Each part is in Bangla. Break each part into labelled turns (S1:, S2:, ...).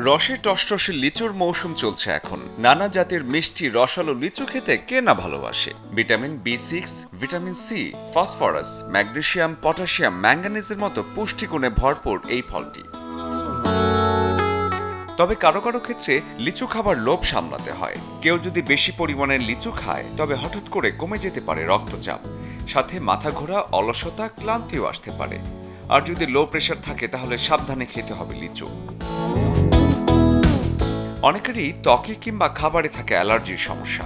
S1: রসে টসটসে লিচুর মৌসুম চলছে এখন। নানা জাতের মিষ্টি রসালো লিচু খেতে কে না ভালোবাসে। Vitamin B6, vitamin C, phosphorus, magnesium, potassium, ম্যাঙ্গানিজের মতো পুষ্টিগুণে ভরপুর এই ফলটি। তবে কারো কারো ক্ষেত্রে লিচু খাবার লোভ সামলাতে হয়। কেউ যদি বেশি পরিমাণে লিচু খায় তবে হঠাৎ করে কমে যেতে পারে রক্তচাপ, সাথে মাথা ঘোরা, অলসতা, ক্লান্তিও আসতে পারে। আর যদি লো প্রেশার থাকে তাহলে সাবধানে খেতে হবে লিচু। অনেকেরই ত্বকে কিংবা খাবারে থাকে অ্যালার্জির সমস্যা।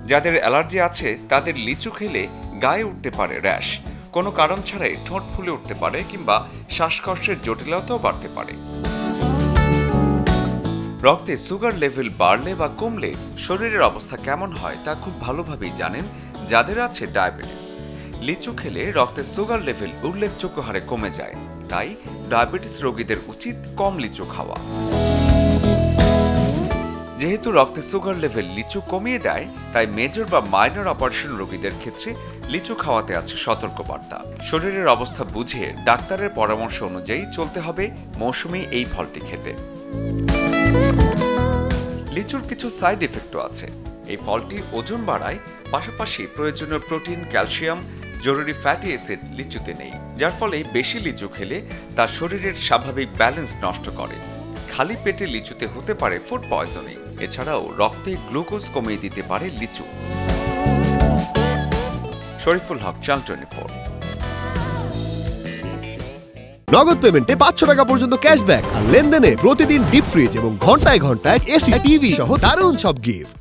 S1: যাদের অ্যালার্জি আছে তাদের লিচু খেলে গায়ে উঠতে পারে র্যাশ, কোনো কারণ ছাড়াই ঠোঁট ফুলে উঠতে পারে কিংবা শ্বাসকষ্টের জটিলতাও বাড়তে পারে। রক্তে সুগার লেভেল বাড়লে বা কমলে শরীরের অবস্থা কেমন হয় তা খুব ভালোভাবেই জানেন যাদের আছে ডায়াবেটিস। লিচু খেলে রক্তে সুগার লেভেল উল্লেখযোগ্য হারে কমে যায়, তাই ডায়াবেটিস রোগীদের উচিত কম লিচু খাওয়া। যেহেতু রক্তে সুগার লেভেল লিচু কমিয়ে দেয়, তাই মেজর বা মাইনর অপারেশন রোগীদের ক্ষেত্রে লিচু খাওয়াতে আছে সতর্কবার্তা। শরীরের অবস্থা বুঝে ডাক্তারের পরামর্শ অনুযায়ী চলতে হবে মৌসুমী এই ফলটি খেতে। লিচুর কিছু সাইড ইফেক্টও আছে। এই ফলটি ওজন বাড়ায়, পাশাপাশি প্রয়োজনীয় প্রোটিন, ক্যালসিয়াম, জরুরি ফ্যাটি অ্যাসিড লিচুতে নেই, যার ফলে বেশি লিচু খেলে তার শরীরের স্বাভাবিক ব্যালেন্স নষ্ট করে। খালি পেটে লিচুতে হতে পারে ফুড পয়জনিং। এছাড়াও রক্তে গ্লুকোজ কমিয়ে দিতে পারে লিচু। শরীফুল হক, চ্যানেল 24।
S2: নগদ পেমেন্টে 500 টাকা পর্যন্ত ক্যাশব্যাক আর লেনদেনে প্রতিদিন ডিপ ফ্রিজ এবং ঘন্টায় ঘন্টায় এসি, টিভি সহ দারুণ সব গিফট।